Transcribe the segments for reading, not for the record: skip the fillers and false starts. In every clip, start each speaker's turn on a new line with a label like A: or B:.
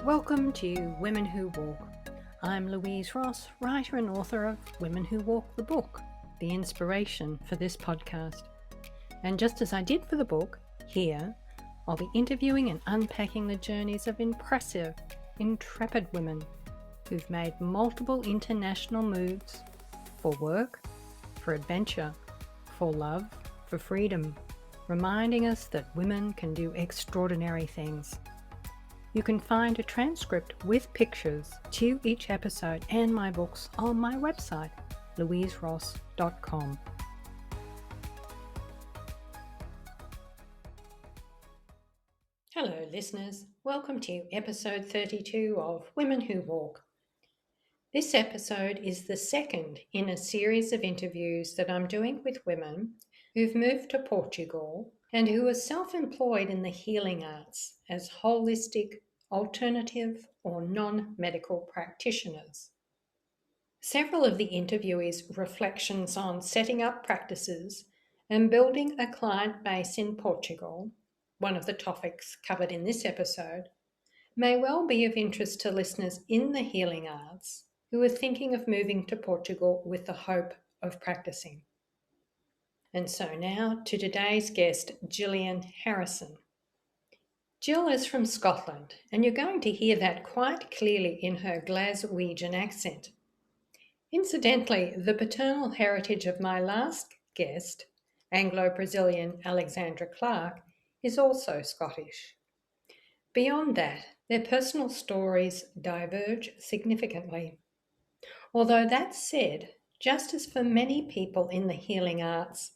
A: Welcome to Women Who Walk. I'm Louise Ross, writer and author of Women Who Walk the book, the inspiration for this podcast. And just as I did for the book, here I'll be interviewing and unpacking the journeys of impressive, intrepid women who've made multiple international moves for work, for adventure, for love, for freedom, reminding us that women can do extraordinary things. You can find a transcript with pictures to each episode and my books on my website, louiseross.com. Hello listeners, welcome to episode 32 of Women Who Walk. This episode is the second in a series of interviews that I'm doing with women who've moved to Portugal and who are self-employed in the healing arts as holistic, alternative or non-medical practitioners. Several of the interviewees' reflections on setting up practices and building a client base in Portugal, one of the topics covered in this episode, may well be of interest to listeners in the healing arts who are thinking of moving to Portugal with the hope of practicing. And so now to today's guest, Gillian Harrison. Gill is from Scotland, and you're going to hear that quite clearly in her Glaswegian accent. Incidentally, the paternal heritage of my last guest, Anglo-Brazilian Alexandra Clark, is also Scottish. Beyond that, their personal stories diverge significantly. Although that said, just as for many people in the healing arts,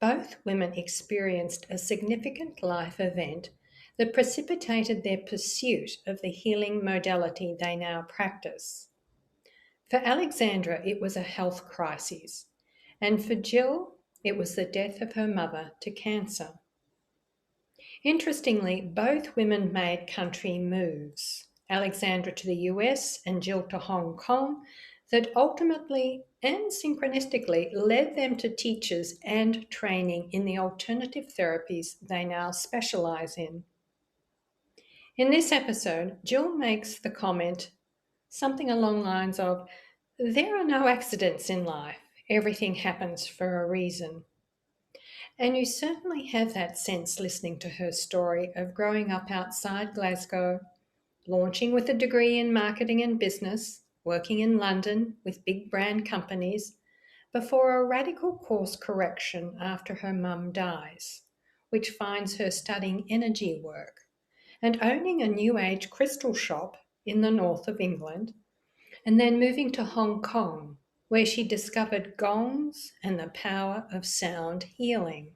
A: both women experienced a significant life event that precipitated their pursuit of the healing modality they now practice. For Alexandra, it was a health crisis, and for Gill, it was the death of her mother to cancer. Interestingly, both women made country moves, Alexandra to the US and Gill to Hong Kong, that ultimately and synchronistically led them to teachers and training in the alternative therapies they now specialise in. In this episode, Gill makes the comment, something along the lines of, "There are no accidents in life. Everything happens for a reason." And you certainly have that sense listening to her story of growing up outside Glasgow, launching with a degree in marketing and business, working in London with big brand companies, before a radical course correction after her mum dies, which finds her studying energy work and owning a New Age crystal shop in the north of England, and then moving to Hong Kong, where she discovered gongs and the power of sound healing.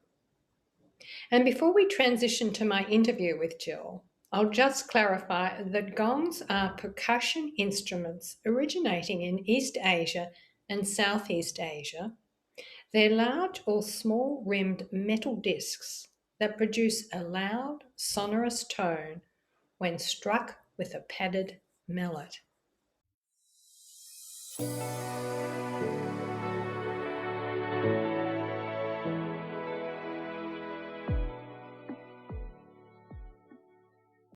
A: And before we transition to my interview with Gill, I'll just clarify that gongs are percussion instruments originating in East Asia and Southeast Asia. They're large or small rimmed metal discs that produce a loud, sonorous tone when struck with a padded mallet.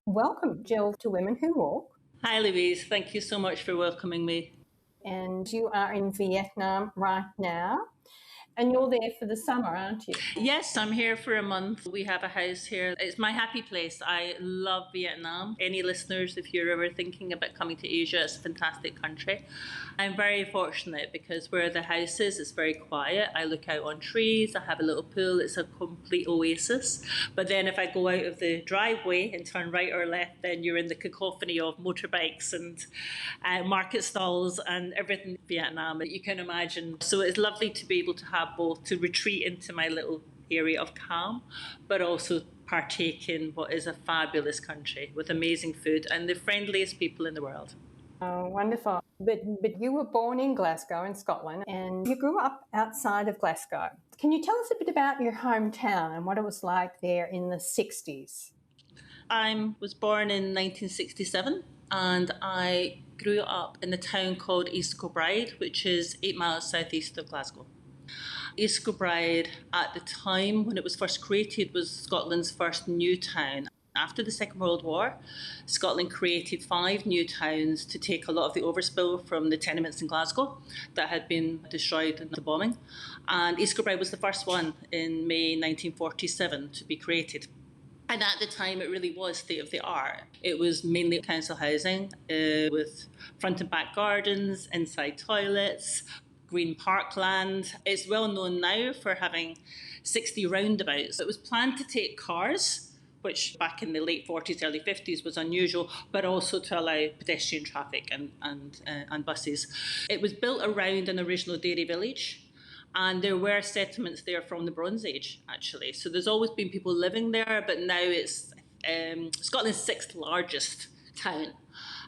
A: Welcome, Gill, to Women Who Walk.
B: Hi, Louise. Thank you so much for welcoming me.
A: And you are in Vietnam right now. And you're there for the summer, aren't you?
B: Yes, I'm here for a month. We have a house here. It's my happy place. I love Vietnam. Any listeners, if you're ever thinking about coming to Asia, it's a fantastic country. I'm very fortunate because where the house is, it's very quiet. I look out on trees. I have a little pool. It's a complete oasis. But then if I go out of the driveway and turn right or left, then you're in the cacophony of motorbikes and market stalls and everything in Vietnam that you can imagine. So it's lovely to be able to have both, to retreat into my little area of calm, but also partake in what is a fabulous country with amazing food and the friendliest people in the world.
A: Oh, wonderful. But you were born in Glasgow in Scotland and you grew up outside of Glasgow. Can you tell us a bit about your hometown and what it was like there in the 60s?
B: I was born in 1967 and I grew up in a town called East Kilbride, which is 8 miles southeast of Glasgow. East Kilbride, at the time when it was first created, was Scotland's first new town. After the Second World War, Scotland created 5 new towns to take a lot of the overspill from the tenements in Glasgow that had been destroyed in the bombing. And East Kilbride was the first one in May 1947 to be created. And at the time, it really was state of the art. It was mainly council housing with front and back gardens, inside toilets, green parkland. It's well known now for having 60 roundabouts. It was planned to take cars, which back in the late 40s, early 50s was unusual, but also to allow pedestrian traffic and buses. It was built around an original dairy village, and there were settlements there from the Bronze Age, actually. So there's always been people living there, but now it's Scotland's 6th largest town.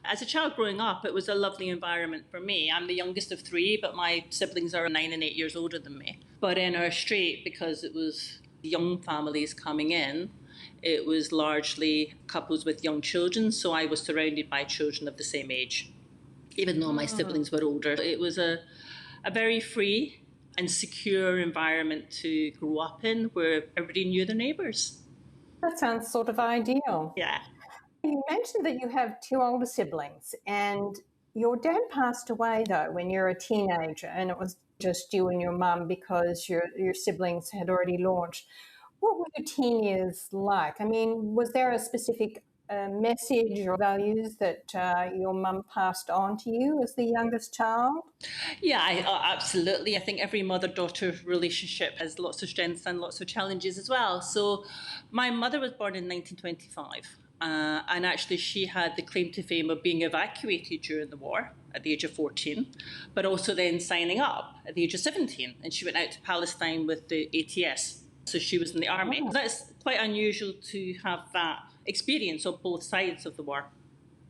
B: As a child growing up, it was a lovely environment for me. I'm the youngest of 3, but my siblings are 9 and 8 years older than me. But in our street, because it was young families coming in, it was largely couples with young children, so I was surrounded by children of the same age, even though my siblings were older. It was a very free and secure environment to grow up in, where everybody knew their neighbours.
A: That sounds sort of ideal.
B: Yeah.
A: You mentioned that you have 2 older siblings, and your dad passed away, though, when you were a teenager, and it was just you and your mum because your siblings had already launched. What were your teen years like? I mean, was there a specific message or values that your mum passed on to you as the youngest child?
B: Yeah, absolutely. I think every mother-daughter relationship has lots of strengths and lots of challenges as well. So my mother was born in 1925. And actually, she had the claim to fame of being evacuated during the war at the age of 14, but also then signing up at the age of 17. And she went out to Palestine with the ATS. So she was in the army.
A: Oh.
B: That's quite unusual to have that experience on both sides of the war.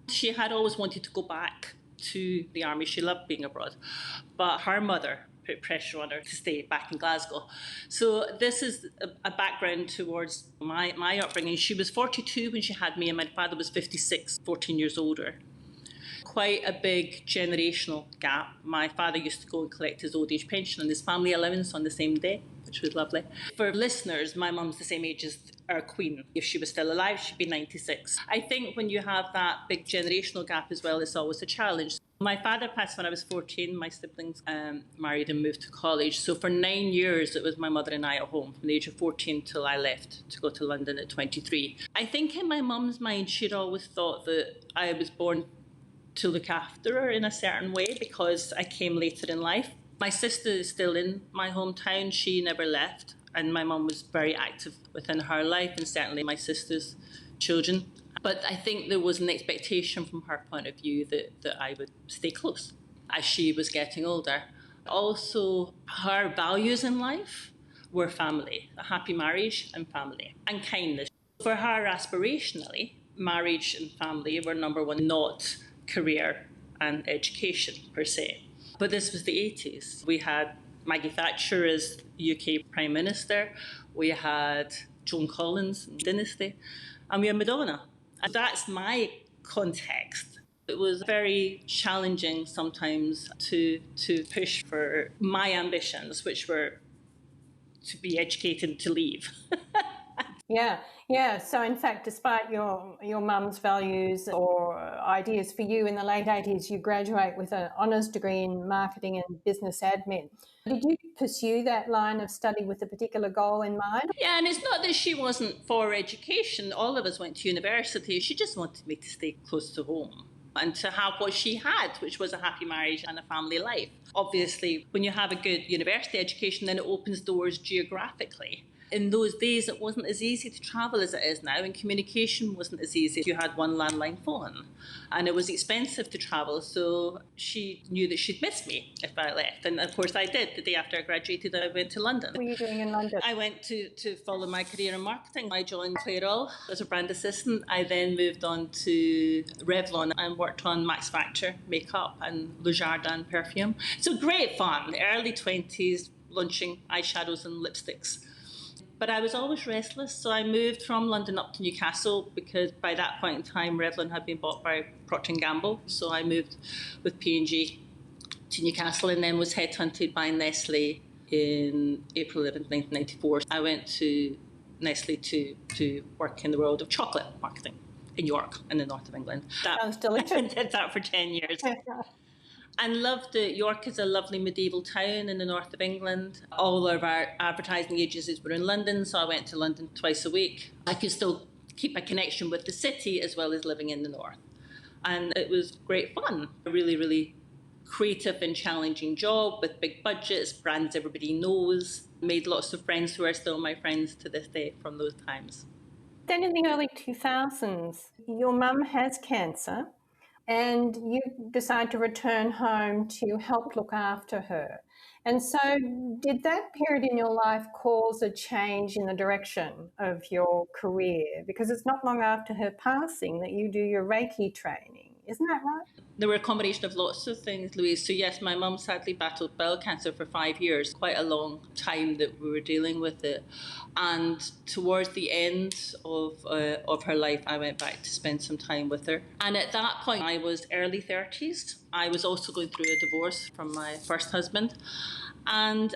B: She had always wanted to go back to the army. She loved being abroad. But her mother put pressure on her to stay back in Glasgow. So this is a background towards my upbringing. She was 42 when she had me, and my father was 56, 14 years older. Quite a big generational gap. My father used to go and collect his old age pension and his family allowance on the same day, which was lovely. For listeners, my mum's the same age as our queen. If she was still alive, she'd be 96. I think when you have that big generational gap as well, it's always a challenge. My father passed when I was 14. My siblings married and moved to college. So for 9 years, it was my mother and I at home from the age of 14 till I left to go to London at 23. I think in my mum's mind, she'd always thought that I was born to look after her in a certain way because I came later in life. My sister is still in my hometown. She never left. And my mum was very active within her life, and certainly my sister's children. But I think there was an expectation from her point of view that I would stay close as she was getting older. Also, her values in life were family, a happy marriage and family, and kindness. For her, aspirationally, marriage and family were number one, not career and education per se. But this was the 80s. We had Maggie Thatcher as UK Prime Minister. We had Joan Collins in Dynasty. And we had Madonna. And that's my context. It was very challenging sometimes to push for my ambitions, which were to be educated to leave.
A: Yeah. So in fact, despite your mum's values or ideas for you in the late 80s, you graduate with an honours degree in marketing and business admin. Did you pursue that line of study with a particular goal in mind?
B: Yeah, and it's not that she wasn't for education. All of us went to university. She just wanted me to stay close to home and to have what she had, which was a happy marriage and a family life. Obviously, when you have a good university education, then it opens doors geographically. In those days, it wasn't as easy to travel as it is now, and communication wasn't as easy. You had one landline phone, and it was expensive to travel, so she knew that she'd miss me if I left. And of course I did. The day after I graduated, I went to London.
A: What were you doing in London?
B: I went to follow my career in marketing. I joined Clairol as a brand assistant. I then moved on to Revlon and worked on Max Factor makeup and Le Jardin perfume. So great fun, early 20s, launching eyeshadows and lipsticks. But I was always restless, so I moved from London up to Newcastle because by that point in time, Revlon had been bought by Procter & Gamble. So I moved with P&G to Newcastle and then was headhunted by Nestle in April 11th, 1994. I went to Nestle to work in the world of chocolate marketing in York, in the north of England.
A: Sounds delicious.
B: Did that for 10 years. And loved it. York is a lovely medieval town in the north of England. All of our advertising agencies were in London, so I went to London twice a week. I could still keep a connection with the city as well as living in the north. And it was great fun. A really, really creative and challenging job with big budgets, brands everybody knows. Made lots of friends who are still my friends to this day from those times.
A: Then in the early 2000s, your mum has cancer and you decide to return home to help look after her. And so did that period in your life cause a change in the direction of your career? Because it's not long after her passing that you do your Reiki training. Isn't that right?
B: There were a combination of lots of things, Louise. So yes, my mum sadly battled bowel cancer for 5 years, quite a long time that we were dealing with it. And towards the end of her life, I went back to spend some time with her. And at that point, I was early 30s. I was also going through a divorce from my first husband. And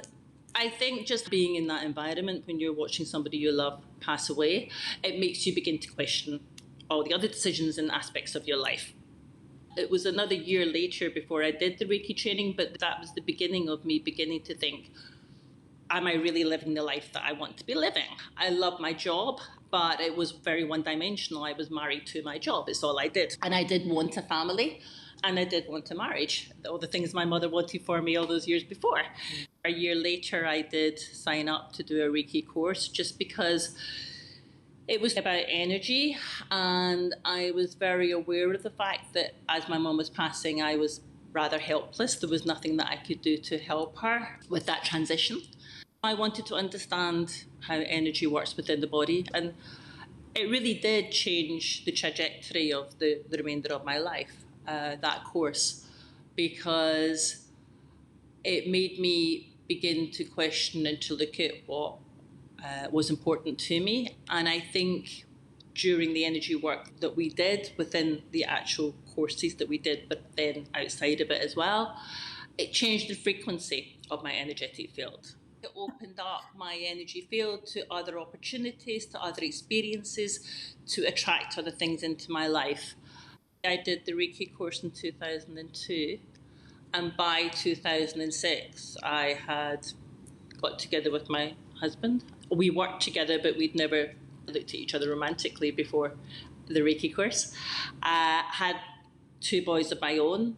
B: I think just being in that environment when you're watching somebody you love pass away, it makes you begin to question all the other decisions and aspects of your life. It was another year later before I did the Reiki training, but that was the beginning of me beginning to think, am I really living the life that I want to be living? I love my job, but it was very one-dimensional. I was married to my job. It's all I did. And I did want a family, and I did want a marriage. All the things my mother wanted for me all those years before. A year later, I did sign up to do a Reiki course just because it was about energy, and I was very aware of the fact that as my mum was passing, I was rather helpless. There was nothing that I could do to help her with that transition. I wanted to understand how energy works within the body, and it really did change the trajectory of the remainder of my life, that course, because it made me begin to question and to look at what was important to me. And I think during the energy work that we did within the actual courses that we did, but then outside of it as well, it changed the frequency of my energetic field. It opened up my energy field to other opportunities, to other experiences, to attract other things into my life. I did the Reiki course in 2002, and by 2006 I had got together with my husband. We worked together, but we'd never looked at each other romantically before the Reiki course. Had 2 boys of my own,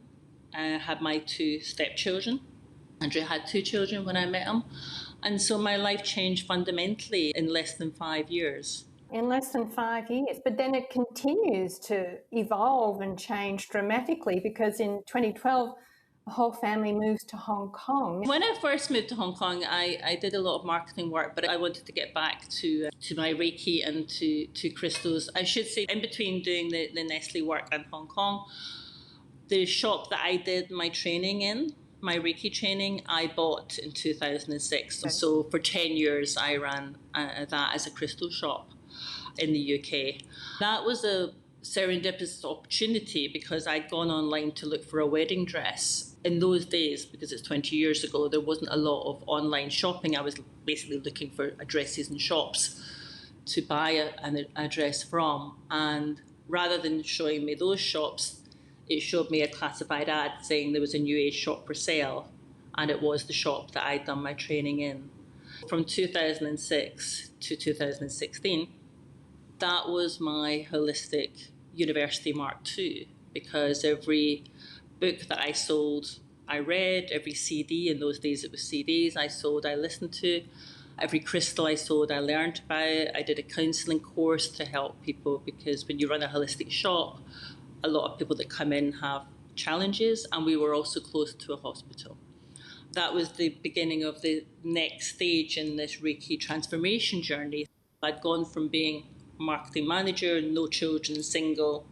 B: had my 2 stepchildren. Andrew had 2 children when I met him. And so my life changed fundamentally in less than 5 years.
A: In less than 5 years, but then it continues to evolve and change dramatically because in 2012, the whole family moves to Hong Kong.
B: When I first moved to Hong Kong, I did a lot of marketing work, but I wanted to get back to my Reiki and to crystals. I should say, in between doing the Nestle work and Hong Kong, the shop that I did my training in, my Reiki training, I bought in 2006. Okay. So for 10 years, I ran that as a crystal shop in the UK. That was a serendipitous opportunity because I'd gone online to look for a wedding dress. In those days, because it's 20 years ago, there wasn't a lot of online shopping. I was basically looking for addresses and shops to buy a dress from. And rather than showing me those shops, it showed me a classified ad saying there was a new age shop for sale. And it was the shop that I'd done my training in. From 2006 to 2016, that was my holistic university Mark II, because every book that I sold, I read. Every CD, in those days it was CDs, I sold, I listened to. Every crystal I sold, I learned about. I did a counselling course to help people, because when you run a holistic shop, a lot of people that come in have challenges, and we were also close to a hospital. That was the beginning of the next stage in this Reiki transformation journey. I'd gone from being marketing manager, no children, single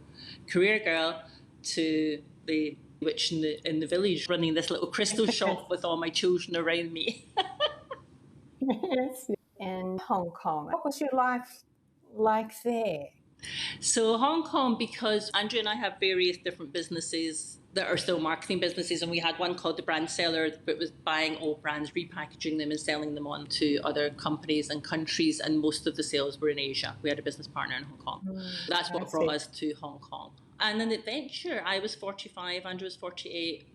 B: career girl, to the witch in the village running this little crystal shop with all my children around me.
A: Yes. And Hong Kong, what was your life like there?
B: So Hong Kong, because Andrew and I have various different businesses that are still marketing businesses, and we had one called the Brand Seller that was buying old brands, repackaging them and selling them on to other companies and countries, and most of the sales were in Asia. We had a business partner in Hong Kong. That's what brought us to Hong Kong. And an adventure. I was 45, Andrew was 48.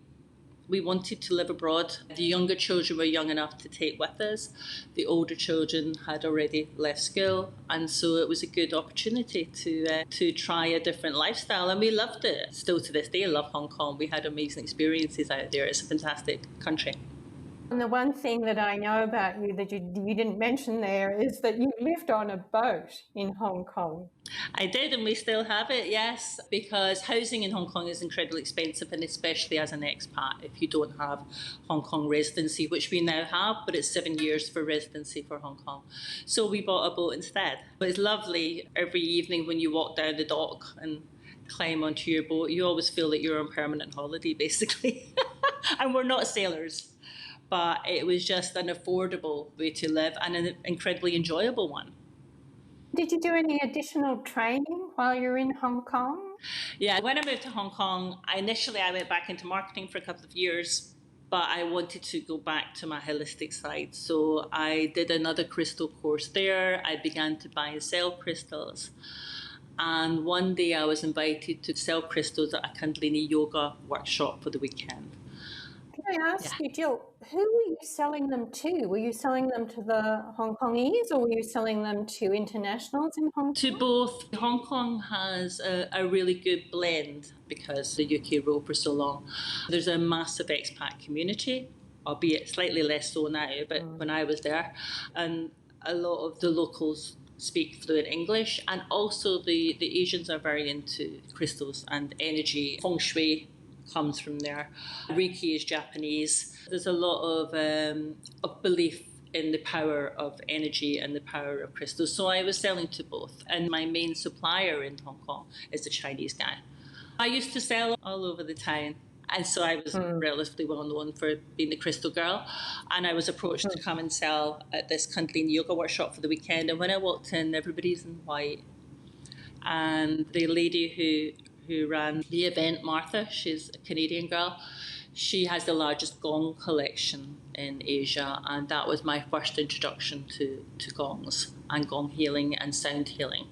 B: We wanted to live abroad. The younger children were young enough to take with us. The older children had already left school, and so it was a good opportunity to try a different lifestyle, and we loved it. Still to this day, I love Hong Kong. We had amazing experiences out there. It's a fantastic country.
A: And the one thing that I know about you that you didn't mention there is that you lived on a boat in Hong Kong.
B: I did, and we still have it, yes, because housing in Hong Kong is incredibly expensive, and especially as an expat, if you don't have Hong Kong residency, which we now have, but it's 7 years for residency for Hong Kong. So we bought a boat instead. But it's lovely every evening when you walk down the dock and climb onto your boat. You always feel that you're on permanent holiday, basically. And we're not sailors. But it was just an affordable way to live and an incredibly enjoyable one.
A: Did you do any additional training while you're in Hong Kong?
B: Yeah, when I moved to Hong Kong, I went back into marketing for a couple of years, but I wanted to go back to my holistic side. So I did another crystal course there. I began to buy and sell crystals. And one day I was invited to sell crystals at a Kundalini yoga workshop for the weekend.
A: Can I ask you, Jill, who were you selling them to? Were you selling them to the Hong Kongese, or were you selling them to internationals in Hong Kong?
B: To both. Hong Kong has a really good blend because the UK ruled for so long. There's a massive expat community, albeit slightly less so now, but when I was there, and a lot of the locals speak fluent English, and also the Asians are very into crystals and energy. Feng Shui comes from there. Reiki is Japanese. There's a lot of belief in the power of energy and the power of crystals. So I was selling to both. And my main supplier in Hong Kong is a Chinese guy. I used to sell all over the town. And so I was relatively well known for being the crystal girl. And I was approached to come and sell at this Kundalini yoga workshop for the weekend. And when I walked in, everybody's in white. And the lady who ran the event, Martha, she's a Canadian girl, she has the largest gong collection in Asia, and that was my first introduction to gongs and gong healing and sound healing.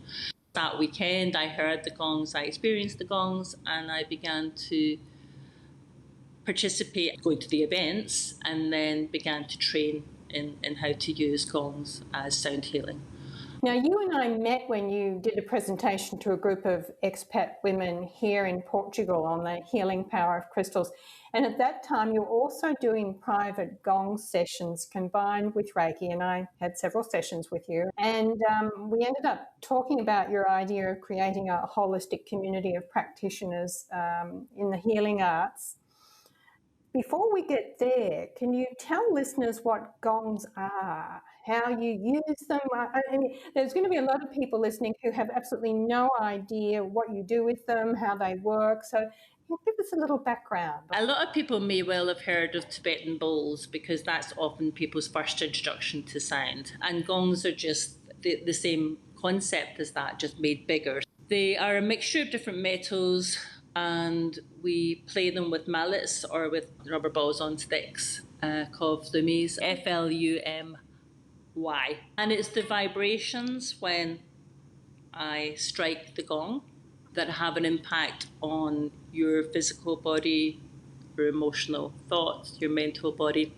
B: That weekend I heard the gongs, I experienced the gongs, and I began to participate, going to the events, and then began to train in how to use gongs as sound healing.
A: Now, you and I met when you did a presentation to a group of expat women here in Portugal on the healing power of crystals. And at that time, you were also doing private gong sessions combined with Reiki, and I had several sessions with you. And we ended up talking about your idea of creating a holistic community of practitioners in the healing arts. Before we get there, can you tell listeners what gongs are, how you use them? I mean, there's going to be a lot of people listening who have absolutely no idea what you do with them, how they work. So give us a little background.
B: A lot of people may well have heard of Tibetan bowls because that's often people's first introduction to sound. And gongs are just the same concept as that, just made bigger. They are a mixture of different metals, and we play them with mallets or with rubber balls on sticks called flumies, F-L-U-M-Y. And it's the vibrations when I strike the gong that have an impact on your physical body, your emotional thoughts, your mental body,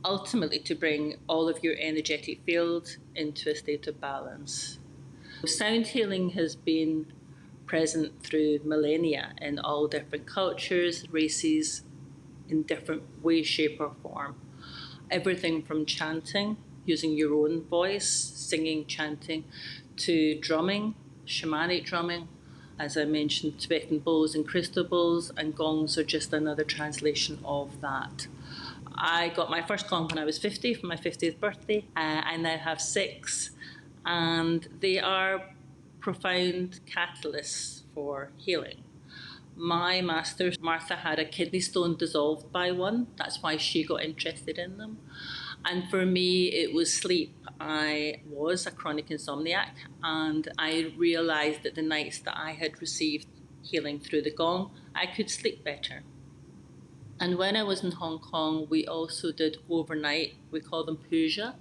B: ultimately to bring all of your energetic field into a state of balance. Sound healing has been present through millennia in all different cultures, races, in different way, shape or form. Everything from chanting, using your own voice, singing, chanting, to drumming, shamanic drumming. As I mentioned, Tibetan bowls and crystal bowls, and gongs are just another translation of that. I got my first gong when I was 50 for my 50th birthday. I now have 6, and they are profound catalysts for healing. My master, Martha, had a kidney stone dissolved by one. That's why she got interested in them. And for me, it was sleep. I was a chronic insomniac, and I realised that the nights that I had received healing through the gong, I could sleep better. And when I was in Hong Kong, we also did overnight, we call them puja,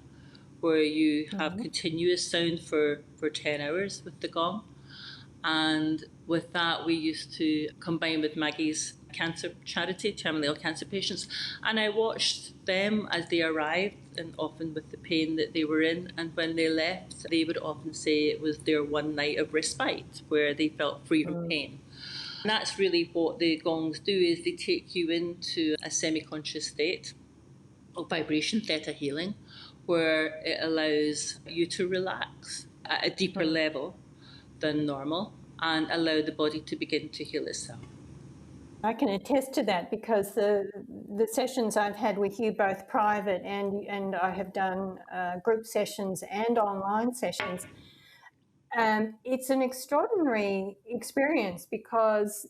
B: where you have continuous sound for 10 hours with the gong. And with that, we used to combine with Maggie's cancer charity, terminally ill cancer patients. And I watched them as they arrived, and often with the pain that they were in. And when they left, they would often say it was their one night of respite where they felt free from pain. And that's really what the gongs do, is they take you into a semi-conscious state of vibration, theta healing, where it allows you to relax at a deeper level than normal and allow the body to begin to heal itself.
A: I can attest to that because the sessions I've had with you, both private and I have done group sessions and online sessions, it's an extraordinary experience because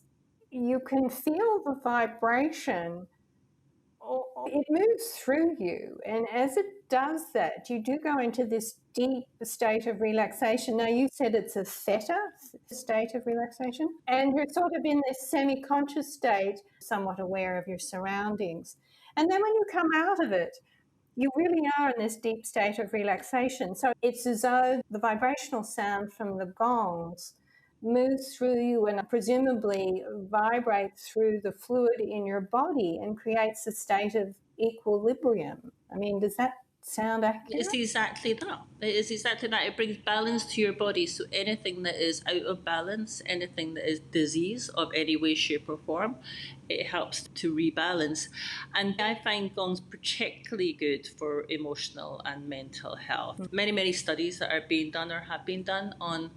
A: you can feel the vibration. It moves through you, and as it does that, you do go into this deep state of relaxation. Now, you said it's a theta state of relaxation, and you're sort of in this semi-conscious state, somewhat aware of your surroundings. And then when you come out of it, you really are in this deep state of relaxation. So it's as though the vibrational sound from the gongs moves through you and presumably vibrates through the fluid in your body and creates a state of equilibrium. I mean, does that sound accurate?
B: It's exactly that. It is exactly that. It brings balance to your body. So anything that is out of balance, anything that is disease of any way, shape, or form, it helps to rebalance. And I find gongs particularly good for emotional and mental health. Many studies that are being done or have been done on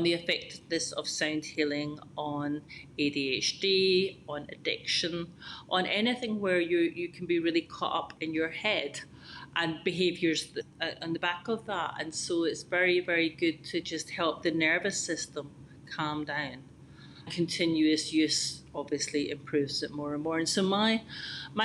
B: the effectiveness of sound healing on ADHD, on addiction, on anything where you can be really caught up in your head and behaviours on the back of that. And so it's very good to just help the nervous system calm down. Continuous use obviously improves it more and more. And so my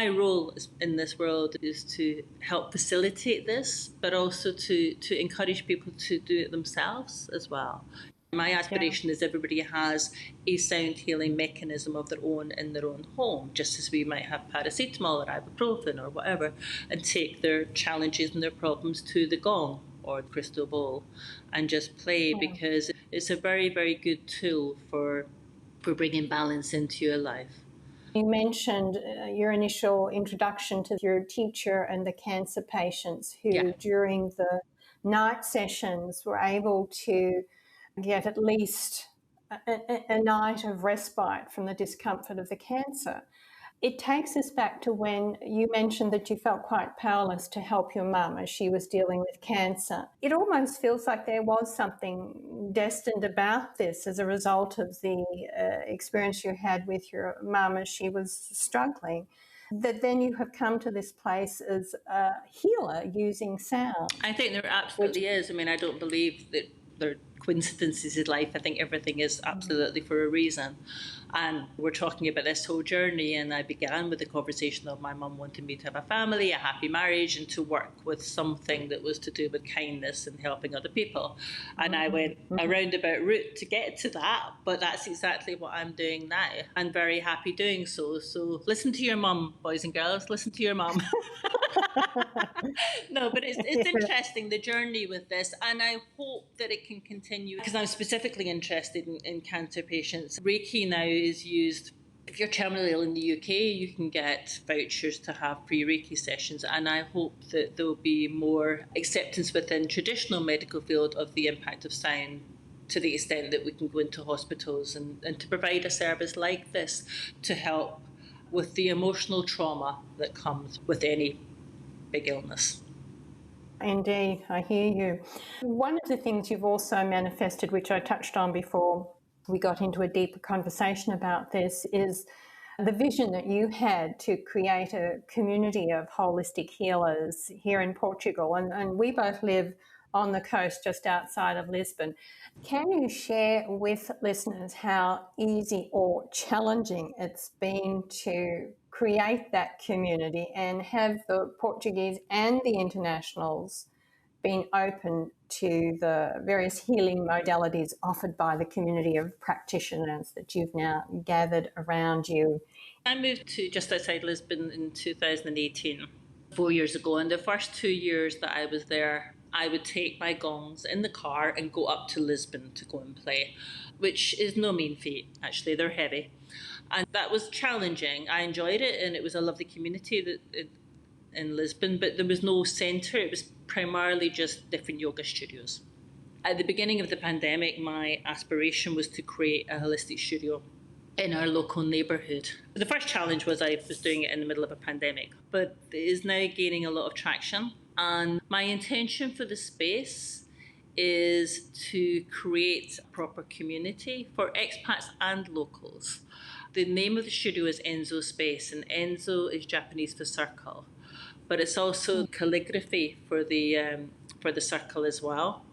B: role in this world is to help facilitate this, but also to encourage people to do it themselves as well. My aspiration is everybody has a sound healing mechanism of their own in their own home, just as we might have paracetamol or ibuprofen or whatever, and take their challenges and their problems to the gong or the crystal bowl and just play, because it's a very good tool for bringing balance into your life.
A: You mentioned your initial introduction to your teacher and the cancer patients who, during the night sessions, were able to get at least a night of respite from the discomfort of the cancer. It takes us back to when you mentioned that you felt quite powerless to help your mum as she was dealing with cancer. It almost feels like there was something destined about this as a result of the experience you had with your mum as she was struggling, that then you have come to this place as a healer using sound.
B: I think there absolutely is. I mean, I don't believe that there are coincidences in life. I think everything is absolutely for a reason. And we're talking about this whole journey, and I began with the conversation of my mum wanting me to have a family, a happy marriage, and to work with something that was to do with kindness and helping other people. And I went a roundabout route to get to that, but that's exactly what I'm doing now. I'm very happy doing so. So listen to your mum, boys and girls, listen to your mum. No, but it's interesting, the journey with this, and I hope that it can continue, because I'm specifically interested in cancer patients. Reiki now is used. If you're terminally ill in the UK, you can get vouchers to have free Reiki sessions, and I hope that there will be more acceptance within traditional medical field of the impact of sound, to the extent that we can go into hospitals and to provide a service like this to help with the emotional trauma that comes with any big illness.
A: Indeed, I hear you. One of the things you've also manifested, which I touched on before we got into a deeper conversation about this, is the vision that you had to create a community of holistic healers here in Portugal. And we both live on the coast just outside of Lisbon. Can you share with listeners how easy or challenging it's been to create that community and have the Portuguese and the internationals been open to the various healing modalities offered by the community of practitioners that you've now gathered around you.
B: I moved to just outside Lisbon in 2018, 4 years ago, and the first 2 years that I was there, I would take my gongs in the car and go up to Lisbon to go and play, which is no mean feat, actually. They're heavy. And that was challenging. I enjoyed it, and it was a lovely community in Lisbon, but there was no centre. It was primarily just different yoga studios. At the beginning of the pandemic, my aspiration was to create a holistic studio in our local neighbourhood. The first challenge was I was doing it in the middle of a pandemic, but it is now gaining a lot of traction. And my intention for the space is to create a proper community for expats and locals. The name of the studio is Enso Space, and Enso is Japanese for circle, but it's also calligraphy for the circle as well.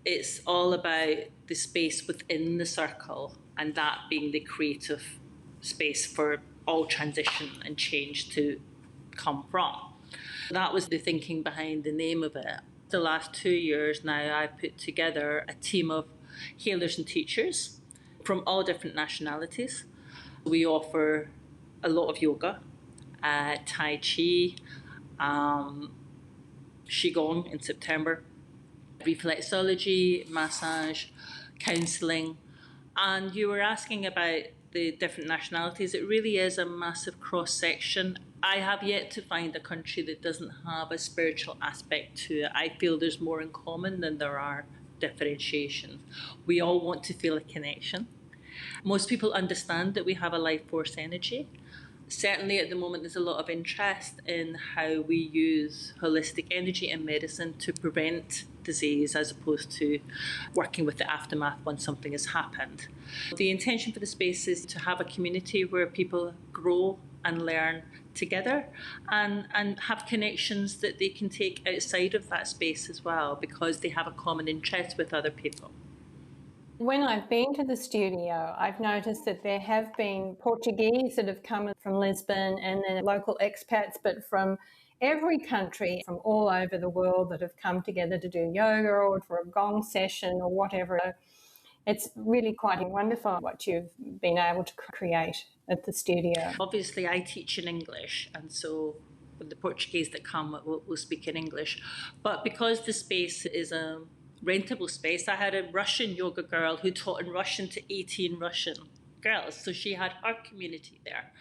B: It's all about the space within the circle, and that being the creative space for all transition and change to come from. That was the thinking behind the name of it. The last 2 years now, I've put together a team of healers and teachers from all different nationalities. We offer a lot of yoga, Tai Chi, Qigong in September, reflexology, massage, counselling. And you were asking about the different nationalities. It really is a massive cross-section. I have yet to find a country that doesn't have a spiritual aspect to it. I feel there's more in common than there are differentiations. We all want to feel a connection. Most people understand that we have a life force energy. Certainly at the moment there's a lot of interest in how we use holistic energy in medicine to prevent disease as opposed to working with the aftermath once something has happened. The intention for the space is to have a community where people grow and learn together and have connections that they can take outside of that space as well, because they have a common interest with other people.
A: When I've been to the studio, I've noticed that there have been Portuguese that have come from Lisbon and then local expats, but from every country from all over the world that have come together to do yoga or for a gong session or whatever. It's really quite wonderful what you've been able to create at the studio.
B: Obviously, I teach in English, and so the Portuguese that come will speak in English. But because the space is a rentable space, I had a Russian yoga girl who taught in Russian to 18 Russian girls. So she had her community there.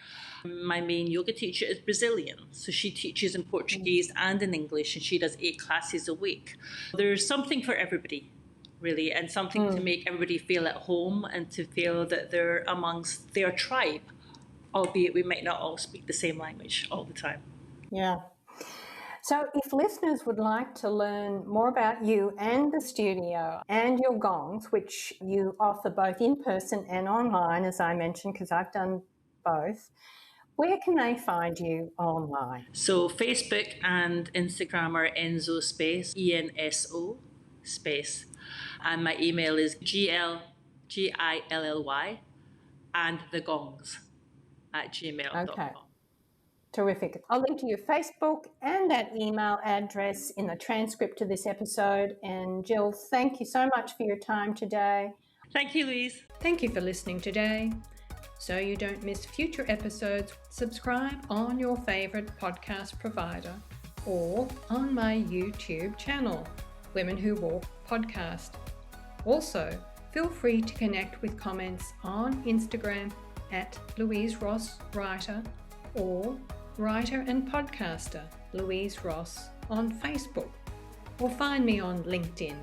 B: My main yoga teacher is Brazilian, so she teaches in Portuguese and in English, and she does 8 classes a week. There's something for everybody, really, and something to make everybody feel at home and to feel that they're amongst their tribe, albeit we might not all speak the same language all the time.
A: Yeah. So if listeners would like to learn more about you and the studio and your gongs, which you offer both in person and online, as I mentioned, because I've done both, where can they find you online?
B: So Facebook and Instagram are Enso Space, ENSO Space. And my email is GILLY and the gongs at gmail.com.
A: Okay. Terrific. I'll link to your Facebook and that email address in the transcript of this episode. And Gill, thank you so much for your time today.
B: Thank you, Louise.
A: Thank you for listening today. So you don't miss future episodes, subscribe on your favourite podcast provider or on my YouTube channel, Women Who Walk Podcast. Also, feel free to connect with comments on Instagram at Louise Ross Writer or Writer and Podcaster Louise Ross on Facebook, or find me on LinkedIn.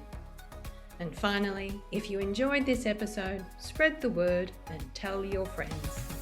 A: And finally, if you enjoyed this episode, spread the word and tell your friends.